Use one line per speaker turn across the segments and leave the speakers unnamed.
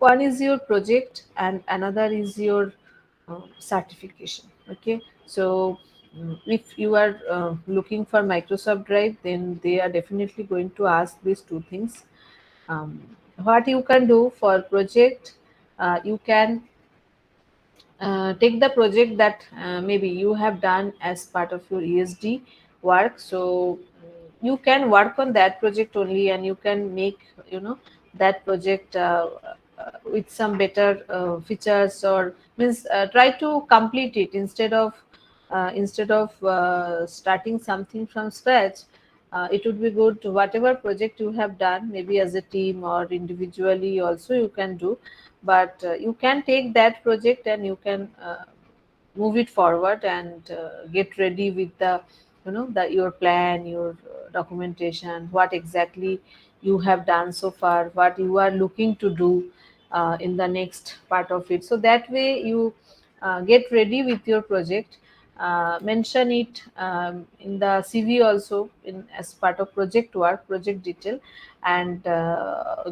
One is your project and another is your certification. Okay, so if you are looking for Microsoft Drive, then they are definitely going to ask these two things. What you can do for project, you can take the project that maybe you have done as part of your ESD work. So you can work on that project only, and you can make, that project with some better features, or means try to complete it instead of starting something from scratch. It would be good to whatever project you have done, maybe as a team or individually also you can do, but you can take that project and you can move it forward and get ready with the, your plan, your documentation, what exactly you have done so far, what you are looking to do in the next part of it. So that way you get ready with your project, mention it in the CV also, in as part of project work, project detail, and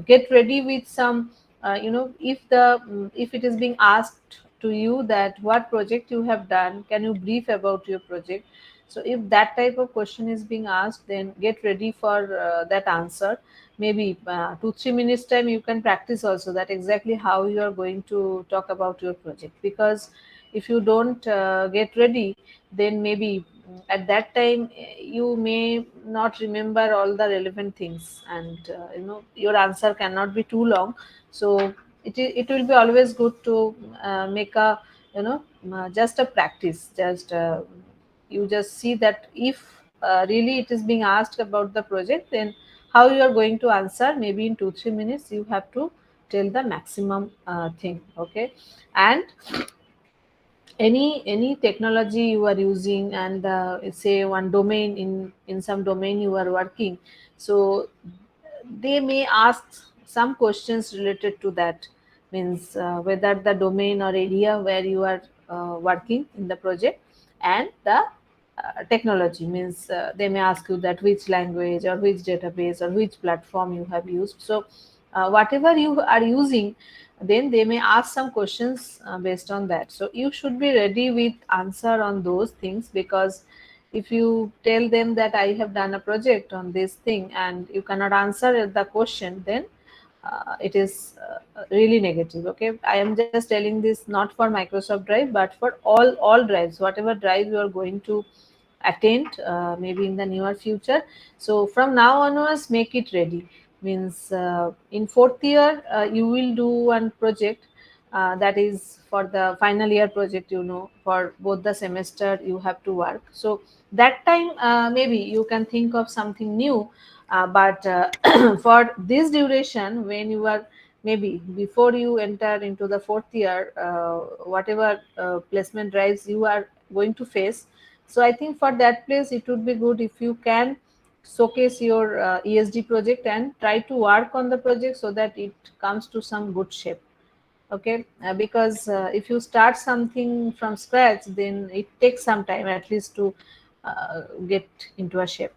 get ready with some, if it is being asked to you that what project you have done, can you brief about your project. So if that type of question is being asked, then get ready for that answer. Maybe 2-3 minutes time you can practice also that exactly how you are going to talk about your project, because if you don't get ready, then maybe at that time you may not remember all the relevant things, and your answer cannot be too long. So it will be always good to make a, just a practice, just you just see that if really it is being asked about the project, then how you are going to answer. Maybe in 2-3 minutes you have to tell the maximum thing. Okay, and any technology you are using, and say one domain, in some domain you are working, so they may ask some questions related to that, means whether the domain or area where you are working in the project, and the technology, means they may ask you that which language or which database or which platform you have used. So whatever you are using, then they may ask some questions based on that. So you should be ready with answer on those things, because if you tell them that I have done a project on this thing and you cannot answer the question, then it is really negative. Okay, I am just telling this not for Microsoft Drive, but for all drives, whatever drive you are going to attend maybe in the near future. So from now onwards, make it ready. Means in fourth year you will do one project that is for the final year project, for both the semester you have to work. So that time maybe you can think of something new, but for this duration, when you are, maybe before you enter into the fourth year, whatever placement drives you are going to face, so I think for that place it would be good if you can showcase your ESD project and try to work on the project so that it comes to some good shape. Okay, because if you start something from scratch, then it takes some time at least to get into a shape.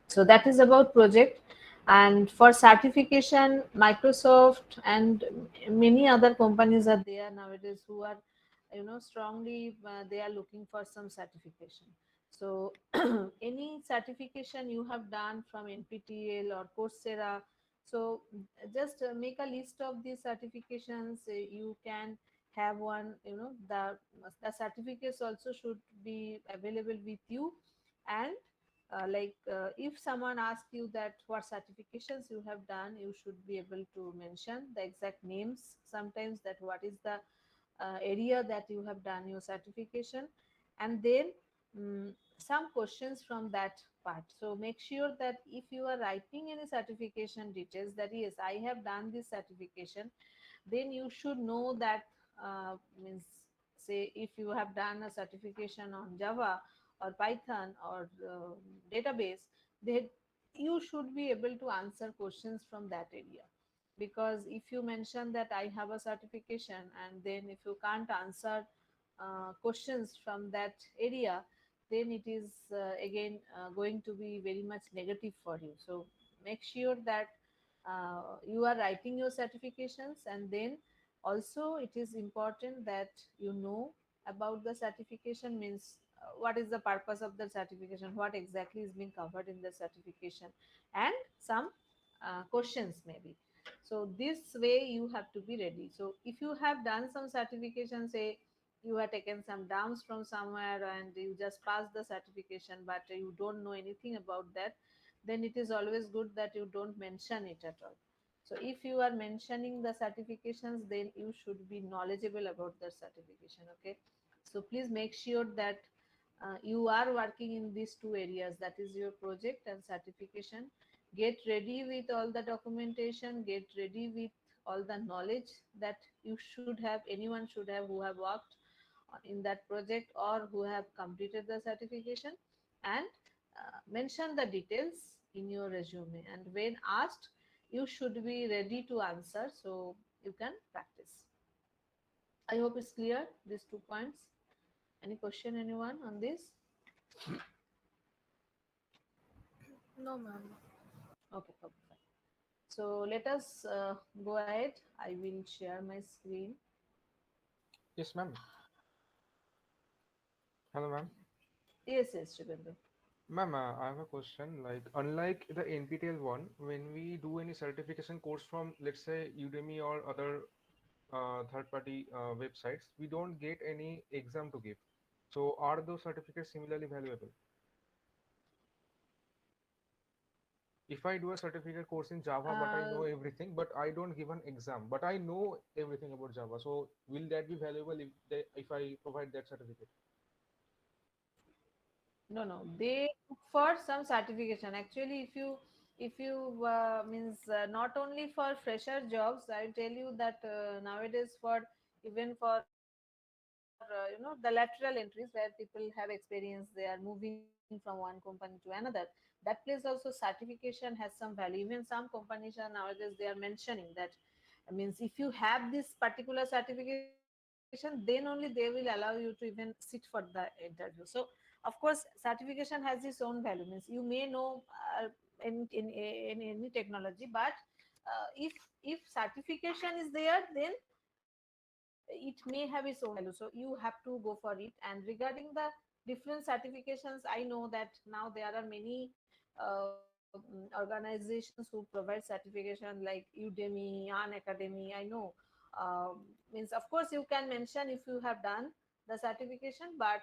So that is about project. And for certification, Microsoft and many other companies are there nowadays who are, strongly they are looking for some certification. So any certification you have done from NPTEL or Coursera, so just make a list of these certifications. You can have one, the certificates also should be available with you. And if someone asks you that what certifications you have done, you should be able to mention the exact names, sometimes that what is the area that you have done your certification, and then some questions from that part. So make sure that if you are writing any certification details, that yes, I have done this certification, then you should know that, means say if you have done a certification on Java or Python or database, then you should be able to answer questions from that area. Because if you mention that I have a certification, and then if you can't answer questions from that area, then it is again going to be very much negative for you. So make sure that you are writing your certifications, and then also it is important that you know about the certification, means what is the purpose of the certification, what exactly is being covered in the certification, and some questions maybe. So this way you have to be ready. So if you have done some certification, say you have taken some downs from somewhere and you just passed the certification but you don't know anything about that, then it is always good that you don't mention it at all. So if you are mentioning the certifications, then you should be knowledgeable about the certification. Okay, so please make sure that you are working in these two areas, that is your project and certification. Get ready with all the documentation, get ready with all the knowledge that you should have, anyone should have who have worked in that project or who have completed the certification, and mention the details in your resume, and when asked you should be ready to answer so you can practice. I hope it's clear, these 2 points. Any question, anyone on this?
No, ma'am.
Okay, okay, fine. So let us go ahead. I will share my screen.
Yes, ma'am. Hello, ma'am.
Yes, yes, Shubhendu.
Ma'am, I have a question. Like, unlike the NPTEL one, when we do any certification course from, let's say, Udemy or other third-party websites, we don't get any exam to give. So, are those certificates similarly valuable? If I do a certificate course in Java, but I know
Uh,
everything, but I don't give an exam, but I know everything about Java, so will that be valuable if I provide that certificate?
no, no, they look for some certification. Actually, if you means not only for fresher jobs, I will tell you that nowadays for even for the lateral entries where people have experience, they are moving from one company to another. That place also certification has some value. Even some companies are nowadays they are mentioning that, means if you have this particular certification, then only they will allow you to even sit for the interview. So of course certification has its own value, means you may know in any technology, but if certification is there, then it may have its own value, so you have to go for it. And regarding the different certifications, I know that now there are many organizations who provide certification like Udemy, Academy, I know. Means of course you can mention if you have done the certification, but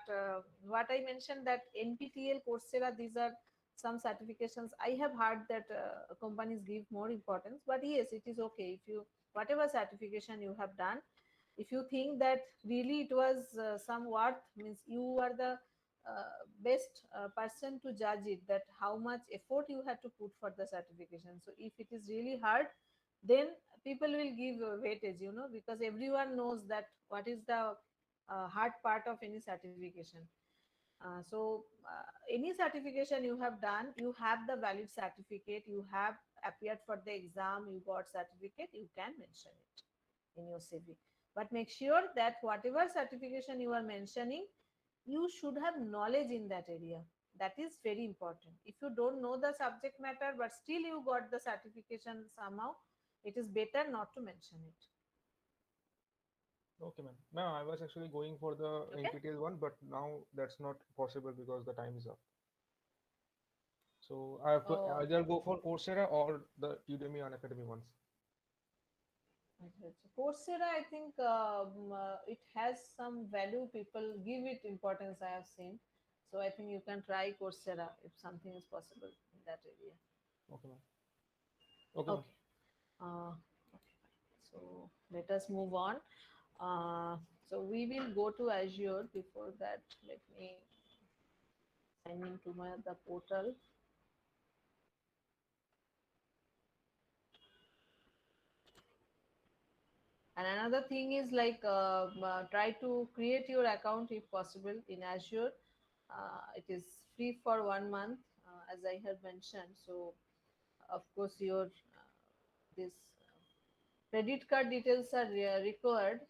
what I mentioned, that NPTEL, Coursera, these are some certifications I have heard that companies give more importance. But yes, it is okay if you, whatever certification you have done, if you think that really it was some worth, means you are the best person to judge it, that how much effort you had to put for the certification. So if it is really hard, then people will give weightage, because everyone knows that what is the hard part of any certification. Any certification you have done, you have the valid certificate, you have appeared for the exam, you got certificate, you can mention it in your CV. But make sure that whatever certification you are mentioning, you should have knowledge in that area. That is very important. If you don't know the subject matter, but still you got the certification somehow, it is better not to mention it.
Okay, ma'am. Ma'am, I was actually going for the
Okay.
NPTEL one, but now that's not possible because the time is up. So I have to
Oh,
either go for Coursera or the Udemy Unacademy ones.
okay. So Coursera, I think it has some value. People give it importance, I have seen. So I think you can try Coursera if something is possible in that area.
Okay, ma'am. Okay, ma'am.
Okay. Okay. Fine. So let us move on. So we will go to Azure. Before that, let me sign into my the portal. And another thing is like try to create your account if possible in Azure. It is free for 1 month, as I had mentioned. So of course your this credit card details are required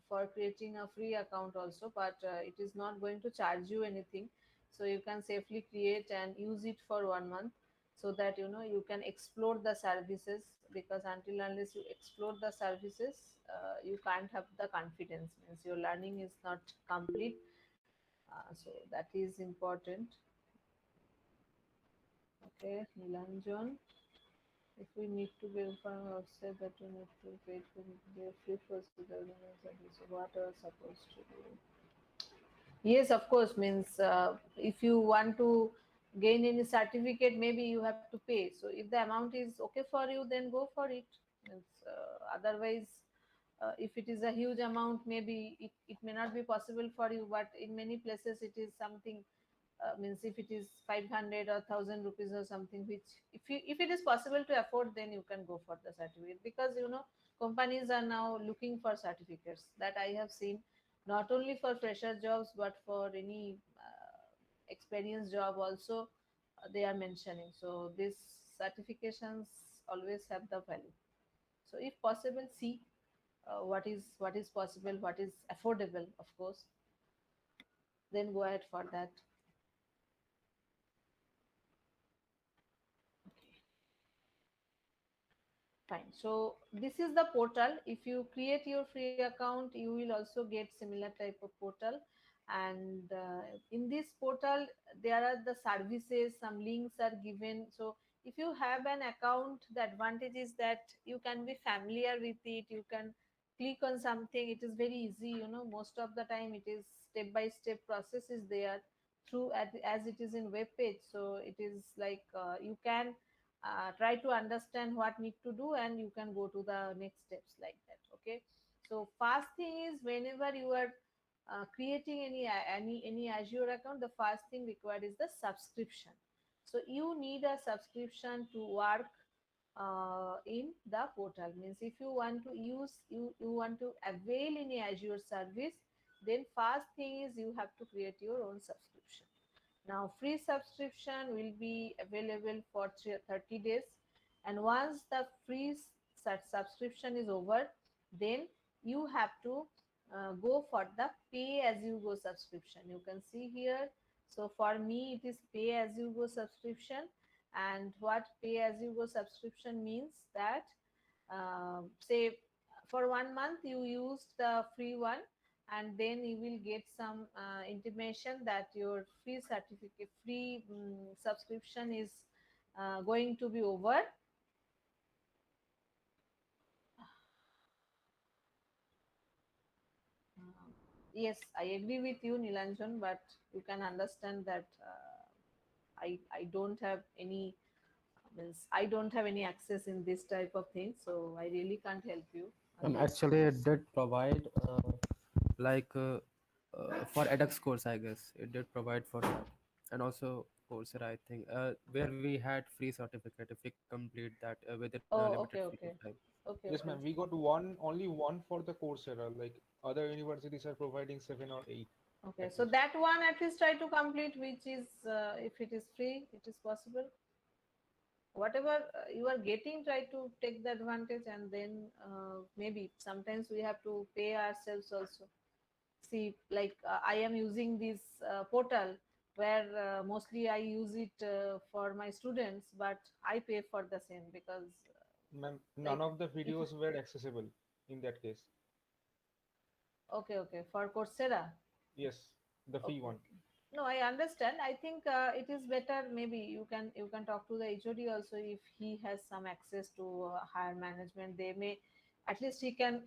for creating a free account also, but it is not going to charge you anything. So you can safely create and use it for 1 month, so that you can explore the services because until unless you explore the services, you can't have the confidence. Means your learning is not complete. So that is important. Okay, Nilanjan. If we need to verify or say that we need to wait for the free procedure service, what are supposed to do? Yes, of course. Means if you want to gain any certificate, maybe you have to pay. So if the amount is okay for you, then go for it. Means, otherwise, if it is a huge amount, maybe it may not be possible for you. But in many places, it is something. Means if it is 500 or 1,000 rupees or something, which if it is possible to afford, then you can go for the certificate, because companies are now looking for certificates, that I have seen, not only for fresher jobs but for any experienced job also. They are mentioning, so these certifications always have the value. So if possible, see what is possible, what is affordable, of course, then go ahead for that. Fine. So this is the portal. If you create your free account, you will also get similar type of portal. And in this portal, there are the services. Some links are given. So if you have an account, the advantage is that you can be familiar with it. You can click on something. It is very easy. Most of the time it is step by step process is there through as it is in web page. So it is like you can try to understand what need to do, and you can go to the next steps like that. Okay, so first thing is, whenever you are creating any Azure account, the first thing required is the subscription. So you need a subscription to work in the portal. Means if you want to use, you want to avail any Azure service, then first thing is you have to create your own subscription. Now, free subscription will be available for 30 days, and once the free subscription is over, then you have to go for the pay as you go subscription. You can see here. So for me, it is pay as you go subscription. And what pay as you go subscription means, that say for 1 month you used the free one, and then you will get some intimation that your free certificate, free subscription is going to be over. Yes, I agree with you, Nilanjan, but you can understand that I don't have any, means I don't have any access in this type of thing, so I really can't help you on this.
Actually, it did provide like for edX course, I guess it did provide for that, and also Coursera, I think, where we had free certificate if we complete that within a limited
Oh,
period
okay,
of time.
okay, okay,
Yes,
okay.
ma'am. We got one, only one for the Coursera. Like other universities are providing 7 or 8
Okay,
at
so
least.
that one at least try to complete, which is if it is free, it is possible. Whatever you are getting, try to take the advantage, and then maybe sometimes we have to pay ourselves also. See, like I am using this portal where mostly I use it for my students, but I pay for the same, because
Ma'am, none
like
of the
if
videos were accessible in that case.
okay, okay, for Coursera.
Yes, the free
Okay,
one.
okay. No, I understand. I think it is better. Maybe you can talk to the HOD also, if he has some access to higher management. They may, at least he can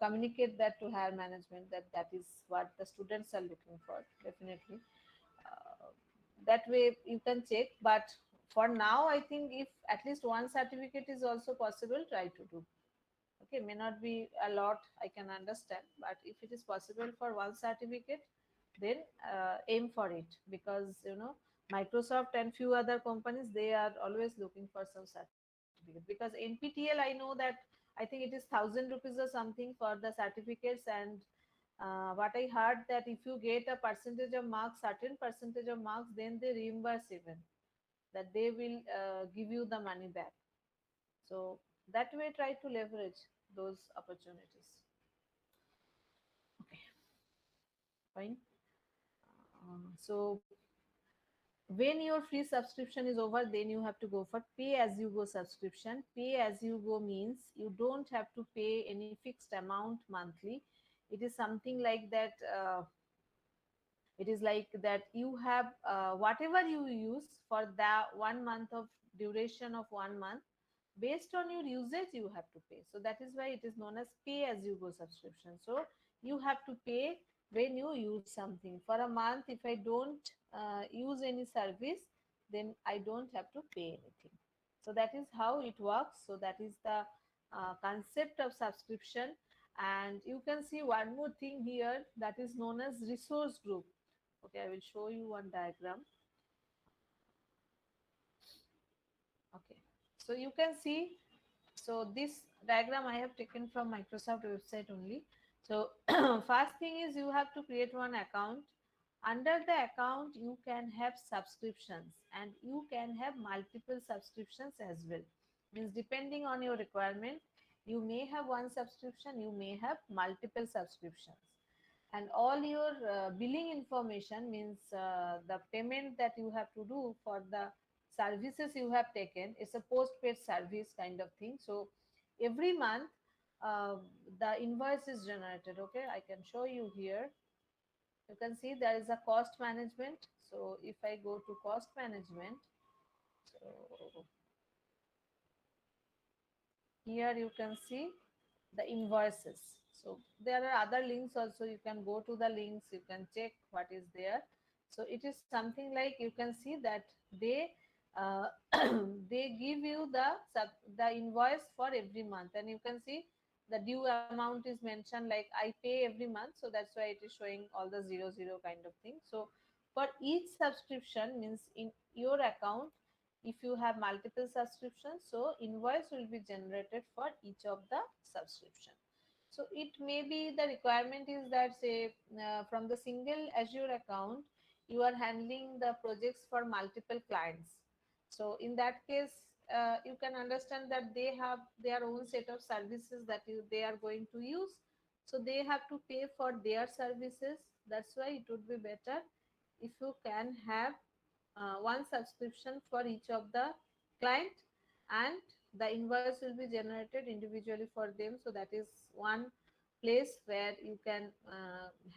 communicate that to higher management, that that is what the students are looking for. Definitely, uh, that way you can check. But for now, I think if at least one certificate is also possible, try to do. Okay, may not be a lot, I can understand, but if it is possible for one certificate, then aim for it, because Microsoft and few other companies, they are always looking for some certificate, because NPTEL, I know that, I think it is 1,000 rupees or something for the certificates. And what I heard, that if you get a percentage of marks, certain percentage of marks, then they reimburse, even that they will give you the money back. So that way, try to leverage those opportunities. Okay, fine. So When your free subscription is over, then you have to go for pay as you go subscription. Pay as you go means you don't have to pay any fixed amount monthly. It is something like that. It is like that you have whatever you use for the 1 month of duration of 1 month, based on your usage you have to pay. So that is why it is known as pay as you go subscription. So you have to pay when you use something. For a month, if I don't use any service, then I don't have to pay anything. So that is how it works. So that is the concept of subscription. And you can see one more thing here, that is known as resource group. Okay, I will show you one diagram. Okay, so you can see, so this diagram I have taken from Microsoft website only. So first thing is you have to create one account. Under the account you can have subscriptions, and you can have multiple subscriptions as well. Means depending on your requirement, you may have one subscription, you may have multiple subscriptions. And all your billing information, means the payment that you have to do for the services you have taken, is a postpaid service kind of thing. So every month uh, the invoice is generated. Okay, I can show you here. You can see there is a cost management. So if I go to cost management, so here you can see the invoices. So there are other links also, you can go to the links, you can check what is there. So it is something like, you can see that they uh, they give you the invoice for every month, and you can see the due amount is mentioned like I pay every month, so that's why it is showing all the 00 kind of thing. So for each subscription, means in your account, if you have multiple subscriptions, so invoice will be generated for each of the subscription. So it may be the requirement is that, say, from the single Azure account, you are handling the projects for multiple clients. So in that case, you can understand that they have their own set of services that they are going to use. So they have to pay for their services. That's why it would be better if you can have one subscription for each of the client, and the invoice will be generated individually for them. So that is one place where you can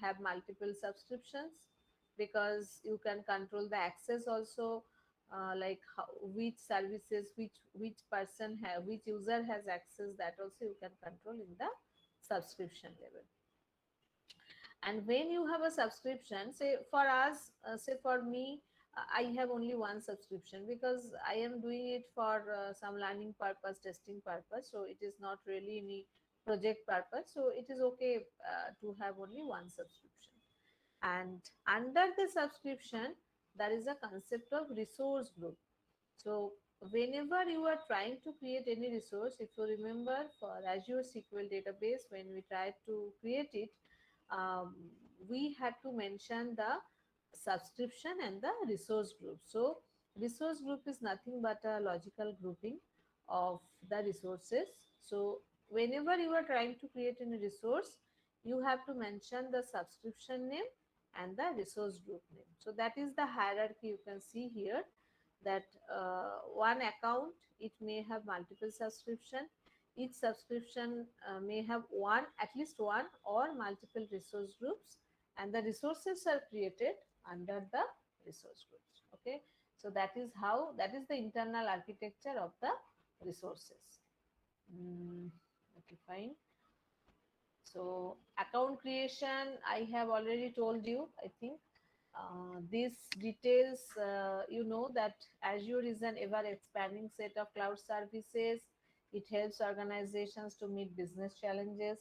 have multiple subscriptions, because you can control the access also, like how, which services, which person have, which user has access, that also you can control in the subscription level. And when you have a subscription, say for us, say for me, I have only one subscription, because I am doing it for some learning purpose, testing purpose. So it is not really any project purpose, so it is okay to have only one subscription. And under the subscription, there is a concept of resource group. So whenever you are trying to create any resource, if you remember for Azure SQL database, when we tried to create it, um, we had to mention the subscription and the resource group. So resource group is nothing but a logical grouping of the resources. So whenever you are trying to create any resource, you have to mention the subscription name and the resource group name. So that is the hierarchy you can see here, that one account, it may have multiple subscription. Each subscription may have one, at least one or multiple resource groups, and the resources are created under the resource groups. Okay, so that is how, that is the internal architecture of the resources. Okay, fine. So account creation, I have already told you, I think. These details, you know that Azure is an ever expanding set of cloud services. It helps organizations to meet business challenges.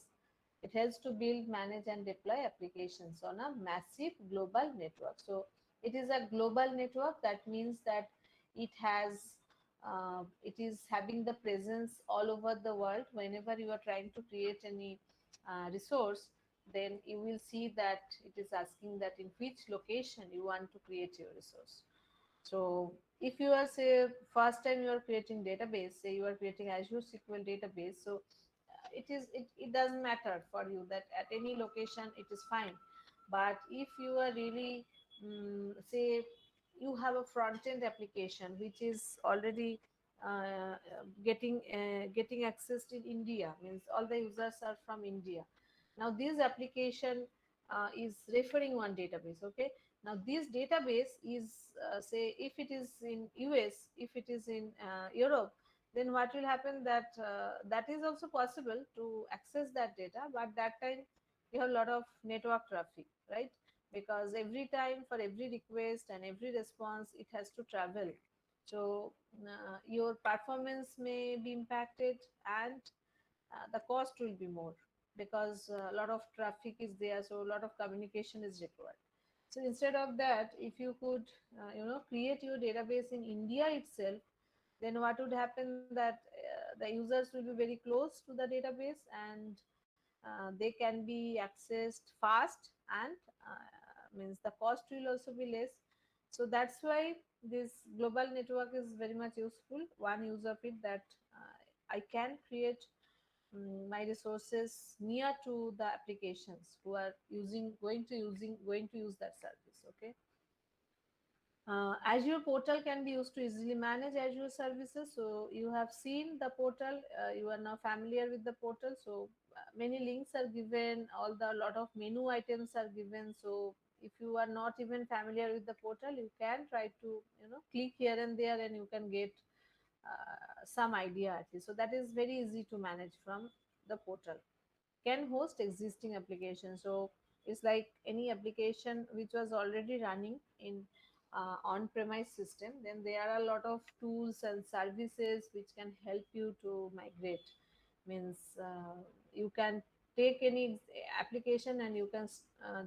It helps to build, manage, and deploy applications on a massive global network. So it is a global network. That means that it has, it is having the presence all over the world. Whenever you are trying to create any resource, then you will see that it is asking that in which location you want to create your resource. So if you are, say, first time you are creating database, say you are creating Azure SQL database, so it doesn't matter for you that at any location it is fine. But if you are really say you have a front end application which is already getting accessed in India, means all the users are from India. Now this application is referring one database. Okay, now this database is say if it is in US, if it is in Europe, then what will happen that that is also possible to access that data, but that time you have a lot of network traffic, right? Because every time for every request and every response it has to travel. So your performance may be impacted, and the cost will be more, because a lot of traffic is there, so a lot of communication is required. So instead of that, if you could create your database in India itself, then what would happen that the users will be very close to the database, and they can be accessed fast, and means the cost will also be less. So that's why this global network is very much useful. One use of it, that I can create my resources near to the applications who are going to use that service. Okay. Azure portal can be used to easily manage Azure services. So you have seen the portal, you are now familiar with the portal. So many links are given, all the lot of menu items are given. So if you are not even familiar with the portal, you can try to click here and there, and you can get some idea at least. So that is very easy to manage from the portal. Can host existing applications. So it's like any application which was already running in on-premise system, then there are a lot of tools and services which can help you to migrate. Means you can take any application, and you can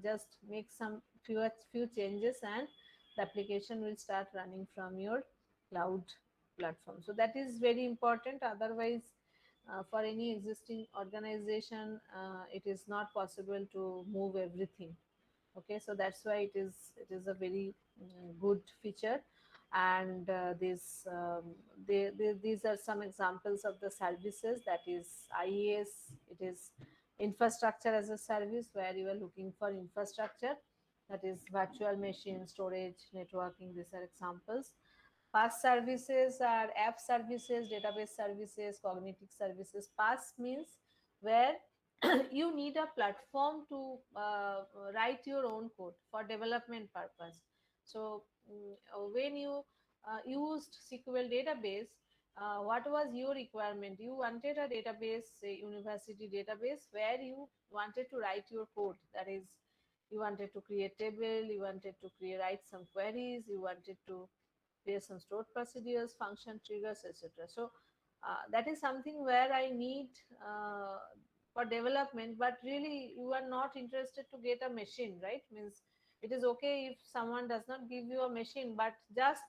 just make some few changes, and the application will start running from your cloud platform. So that is very important. Otherwise, for any existing organization, it is not possible to move everything. Okay, so that's why it is a very good feature. And these are some examples of the services. That is IaaS. It is infrastructure as a service, where you are looking for infrastructure, that is virtual machine storage, networking. These are examples. PaaS services are app services, database services, cognitive services. PaaS means where you need a platform to write your own code for development purpose. So when you used SQL database, what was your requirement? You wanted a database, say university database, where you wanted to write your code. That is, you wanted to create table, you wanted to write some queries, you wanted to create some stored procedures, function triggers, etc. So that is something where I need for development, but really you are not interested to get a machine, right? Means it is okay if someone does not give you a machine, but just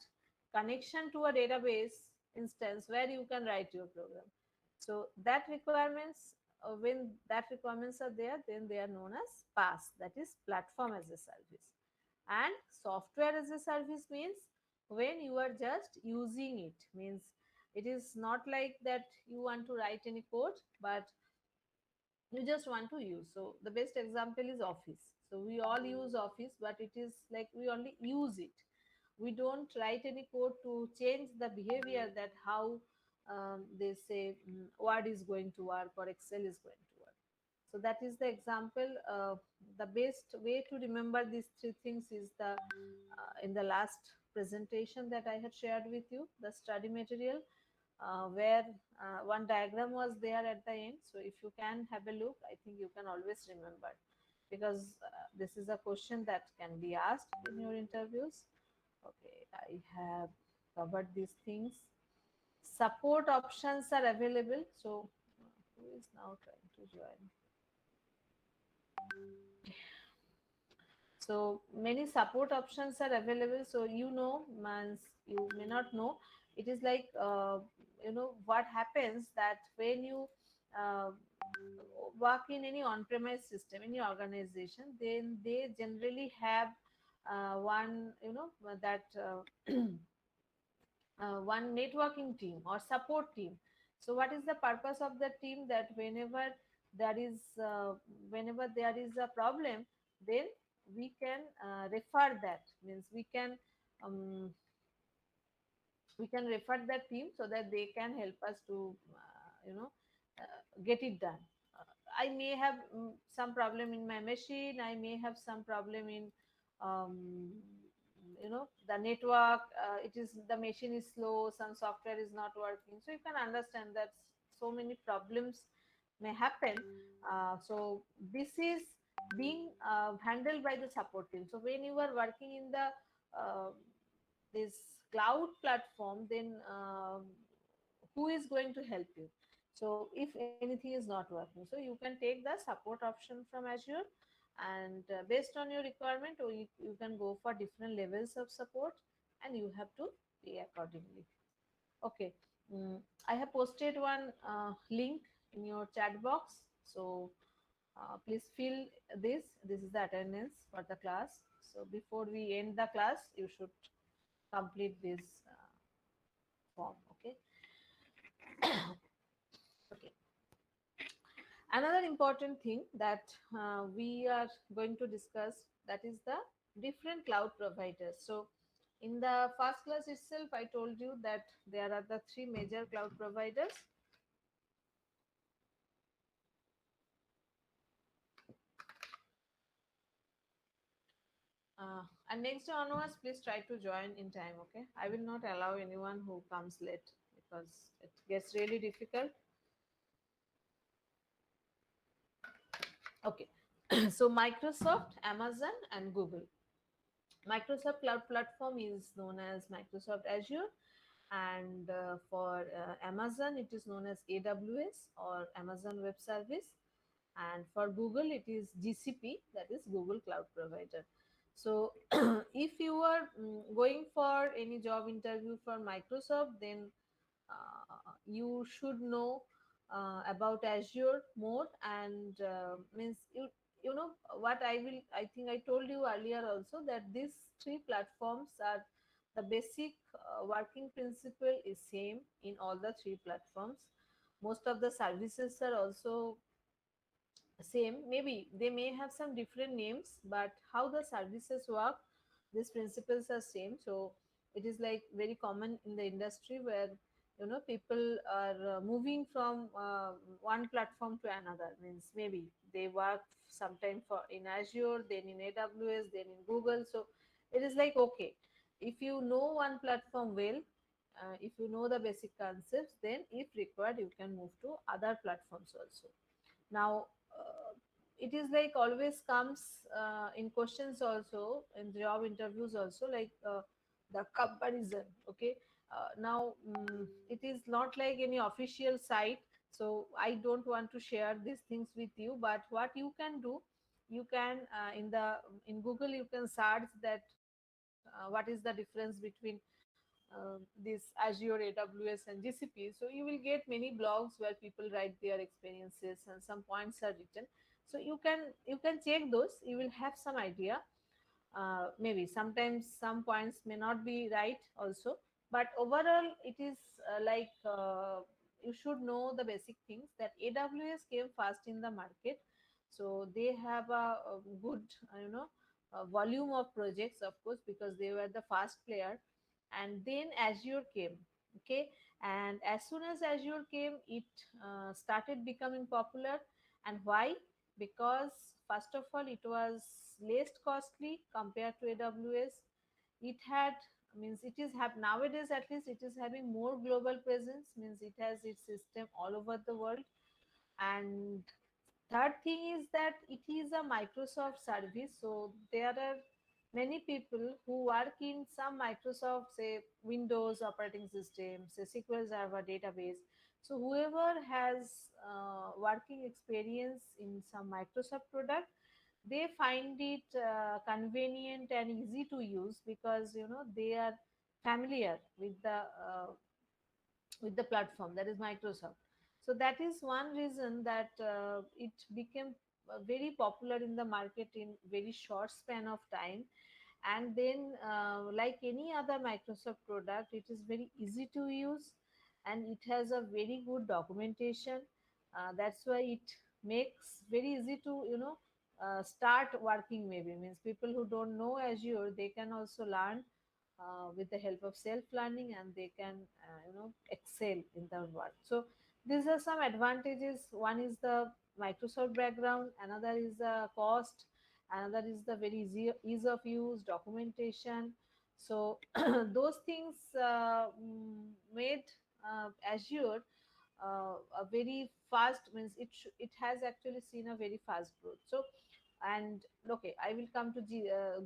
connection to a database instance where you can write your program. So that requirements, when that requirements are there, then they are known as PaaS, that is platform as a service. And software as a service means when you are just using it, means it is not like that you want to write any code, but you just want to use. So the best example is Office. So we all use Office, but it is like we only use it. We don't write any code to change the behavior, that how they say Word is going to work or Excel is going to work. So that is the example. The best way to remember these three things is the in the last presentation that I had shared with you, the study material, where one diagram was there at the end. So if you can have a look, I think you can always remember, because this is a question that can be asked in your interviews. Okay, I have covered these things. Support options are available. So who is now trying to join? So many support options are available. So means you may not know. It is like what happens that when you uh, work in any on-premise system, any organization, then they generally have one that one networking team or support team. So what is the purpose of the team? That there is whenever there is a problem, then we can refer that, means we can um, we can refer that team so that they can help us to get it done. I may have some problem in my machine, I may have some problem in um, the network, it is the machine is slow, some software is not working, so you can understand that so many problems may happen. So this is being handled by the support team. So when you are working in the uh, this cloud platform, then who is going to help you? So if anything is not working, so you can take the support option from Azure, and based on your requirement, or you can go for different levels of support, and you have to pay accordingly. Okay. I have posted one link in your chat box, so please fill this. This is the attendance for the class. So before we end the class, you should complete this form. Okay. Okay. Another important thing that we are going to discuss, that is the different cloud providers. So in the first class itself, I told you that there are the three major cloud providers. And next onwards, please try to join in time. Okay, I will not allow anyone who comes late because it gets really difficult. Okay. So Microsoft, Amazon, and Google. Microsoft Cloud Platform is known as Microsoft Azure, and for Amazon, it is known as AWS or Amazon Web Service, and for Google, it is GCP, that is Google Cloud Provider. So, if you are going for any job interview for Microsoft, then you should know about Azure more, and means you know what I think I told you earlier also, that these three platforms are the basic working principle is same in all the three platforms. Most of the services are also same. Maybe they may have some different names, but how the services work, these principles are same. So it is like very common in the industry where people are moving from one platform to another. Means maybe they work sometime for in Azure, then in AWS, then in Google. So it is like, okay, if you know one platform well, if you know the basic concepts, then if required you can move to other platforms also. Now it is like always comes in questions also, in job interviews also, like the comparison. Okay. Now it is not like any official site, so I don't want to share these things with you, but what you can do, you can in Google you can search that what is the difference between this Azure, AWS, and GCP. So you will get many blogs where people write their experiences and some points are written. So you can check those. You will have some idea. Maybe sometimes some points may not be right also, but overall it is you should know the basic things, that AWS came first in the market, so they have a good volume of projects, of course, because they were the fast player. And then Azure came. Okay. And as soon as Azure came, it started becoming popular. And why? Because first of all, it was less costly compared to AWS. It had, means it is have nowadays, at least it is having more global presence, means it has its system all over the world. And third thing is that it is a Microsoft service, so there are many people who work in some Microsoft, say Windows operating system, say SQL Server database. So whoever has working experience in some Microsoft product, they find it convenient and easy to use, because they are familiar with the platform, that is Microsoft. So that is one reason that it became very popular in the market in very short span of time. And then like any other Microsoft product, it is very easy to use, and it has a very good documentation. That's why it makes very easy to start working. Maybe means people who don't know Azure, they can also learn with the help of self learning, and they can excel in their work. So these are some advantages. One is the Microsoft background, another is the cost, another is the very ease of use, documentation. So those things made Azure a very fast, means it has actually seen a very fast growth. So, and okay, I will come to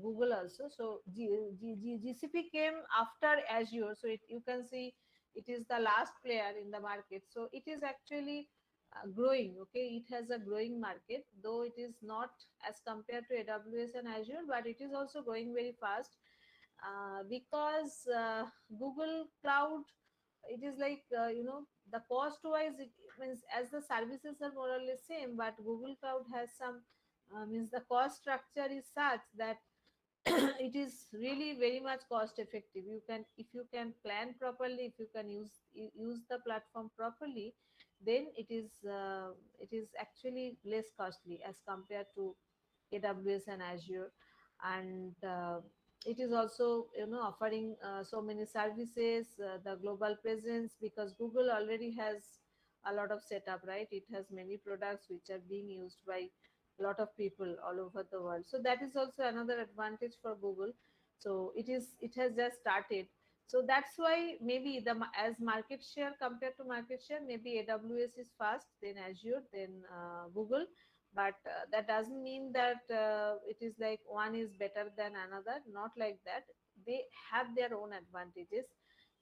Google also. So GCP came after Azure, so you can see it is the last player in the market. So it is actually growing. Okay, it has a growing market, though it is not as compared to AWS and Azure, but it is also growing very fast because Google Cloud, it is like the cost wise, it means as the services are more or less same, but Google Cloud has some means the cost structure is such that it is really very much cost effective. You can, if you can plan properly, if you can use the platform properly, then it is actually less costly as compared to AWS and Azure. And it is also offering so many services, the global presence, because Google already has a lot of setup, right? It has many products which are being used by a lot of people all over the world. So that is also another advantage for Google. So it has just started. So that's why maybe as market share, compared to market share, maybe AWS is fast, then Azure, then Google. But that doesn't mean that it is like one is better than another, not like that. They have their own advantages.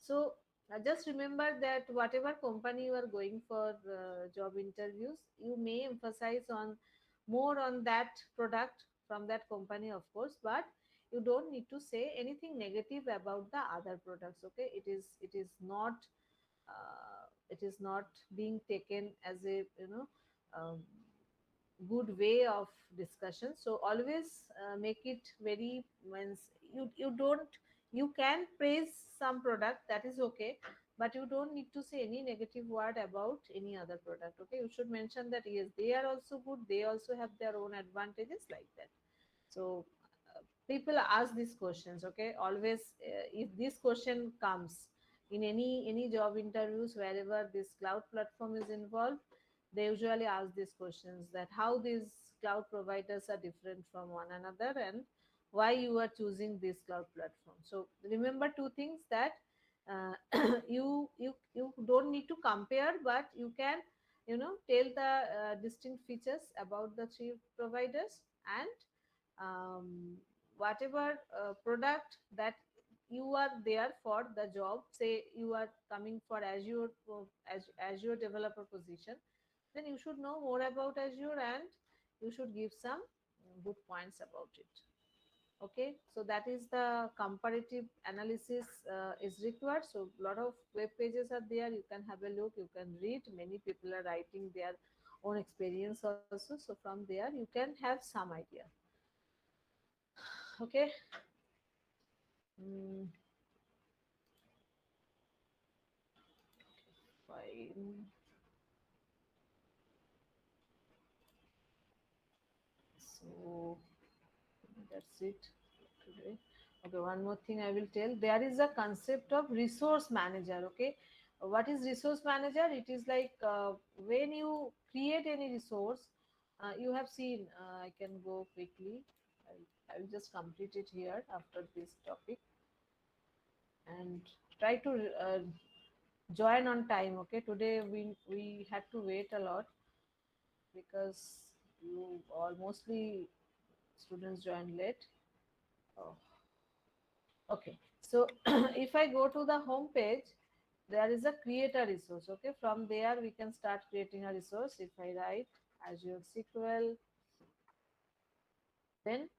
So just remember that whatever company you are going for job interviews, you may emphasize on more on that product from that company, of course, but you don't need to say anything negative about the other products. Okay, it is not it is not being taken as a um, good way of discussion. So always make it very, means you don't, you can praise some product, that is okay, but you don't need to say any negative word about any other product. Okay, you should mention that yes, they are also good, they also have their own advantages, like that. So people ask these questions. Okay, always if this question comes in any job interviews, wherever this cloud platform is involved, they usually ask these questions, that how these cloud providers are different from one another, and why you are choosing this cloud platform. So remember two things, that you don't need to compare, but you can tell the distinct features about the three providers. And um, whatever product that you are there for the job, say you are coming for Azure, Azure developer position, then you should know more about Azure, and you should give some good points about it. Okay, so that is the comparative analysis is required. So a lot of web pages are there, you can have a look, you can read, many people are writing their own experience also. So from there you can have some idea. Okay. Mm, fine. So that's it today. Okay, one more thing I will tell. There is a concept of resource manager. Okay, what is resource manager? It is like when you create any resource, you have seen. I can go quickly. I will just complete it here after this topic, and try to join on time. Okay, today we had to wait a lot because you all mostly students joined late. Oh, okay. So if I go to the home page, there is a create a resource. Okay, from there we can start creating a resource. If I write Azure SQL, then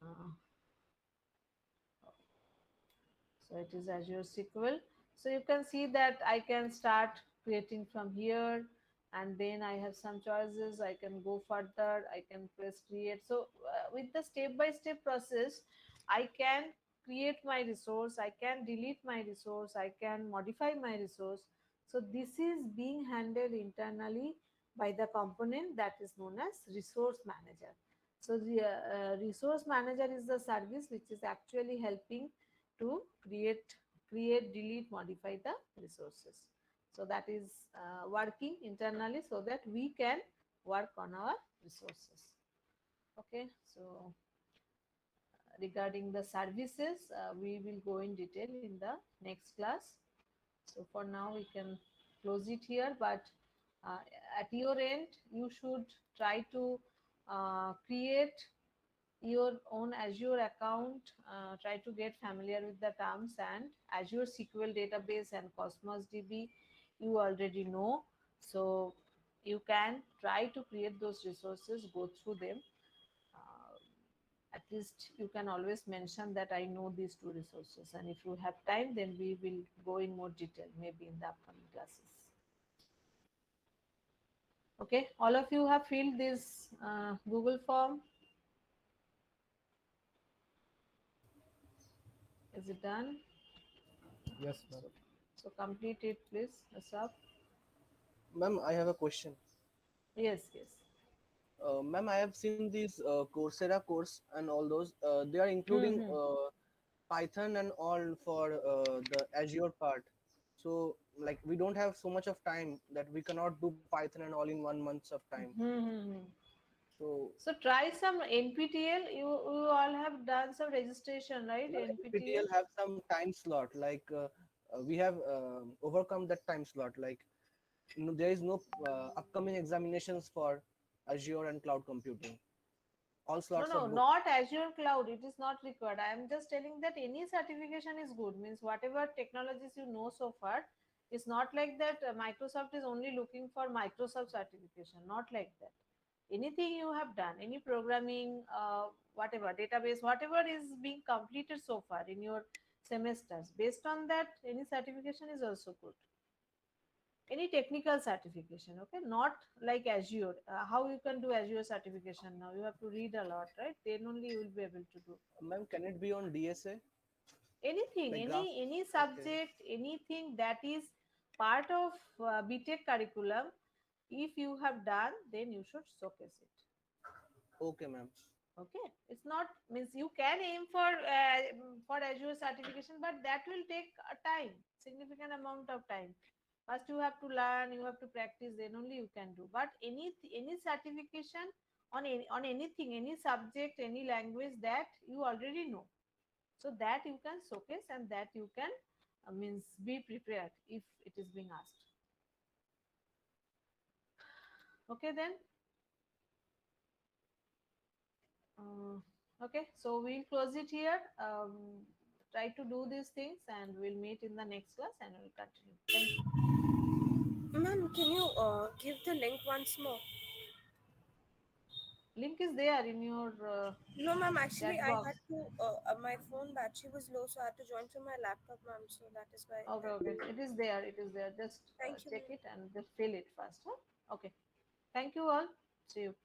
uh, so it is Azure SQL. So you can see that I can start creating from here, and then I have some choices. I can go further, I can press create. So with the step-by-step process, I can create my resource, I can delete my resource, I can modify my resource. So this is being handled internally by the component that is known as resource manager. So the resource manager is the service which is actually helping to create, delete, modify the resources. So that is working internally so that we can work on our resources. Okay, so regarding the services, we will go in detail in the next class. So for now we can close it here, but uh, at your end you should try to create your own Azure account, try to get familiar with the terms, and Azure SQL database and Cosmos DB you already know. So you can try to create those resources, go through them. Uh, at least you can always mention that I know these two resources, and if you have time then we will go in more detail maybe in the upcoming classes. Okay, all of you have filled this Google form. Is it done?
Yes, ma'am.
So, so complete it, please. Asaf.
Ma'am, I have a question.
Yes, yes.
Ma'am, I have seen these Coursera course and all those. They are including
Mm-hmm.
Python and all for the Azure part. So, like, we don't have so much of time that we cannot do Python and all in 1 month of time.
Mm-hmm.
So,
So try some NPTL. You all have done some registration, right?
ma'am,
NPTL.
NPTL have some time slot. Like, we have overcome that time slot. Like, no, there is no upcoming examinations for Azure and cloud computing. All
No,
slots are
no,
booked.
not Azure Cloud. It is not required. I am just telling that any certification is good. Means whatever technologies you know so far, it's not like that Microsoft is only looking for Microsoft certification. Not like that. Anything you have done, any programming, whatever database, whatever is being completed so far in your semesters, based on that, any certification is also good. Any technical certification, okay, not like Azure. How you can do Azure certification now? You have to read a lot, right? Then only you will be able to do
Ma'am, can it be on DSA?
anything,
Like graph?
any
Okay.
subject, anything that is part of BTech curriculum. If you have done, then you should showcase it.
Okay, ma'am.
Okay, it's not means you can aim for Azure certification, but that will take a time, significant amount of time. First you have to learn, you have to practice, then only you can do. But any certification on anything, any subject, any language that you already know, so that you can showcase and that you can means be prepared if it is being asked. Okay then. Uh, okay, so we'll close it here. Try to do these things and we'll meet in the next class and we'll continue. Thank you.
Ma'am, can you give the link once more?
Link is there in your
No, ma'am. Actually,
chat
I had
box.
to. My phone battery was low, so I had to join from my laptop, ma'am. So that is why.
Okay, okay. It is there. It is there. Just
Thank you,
check
ma'am.
it and just fill it first. Huh? Okay. Thank you all. See you.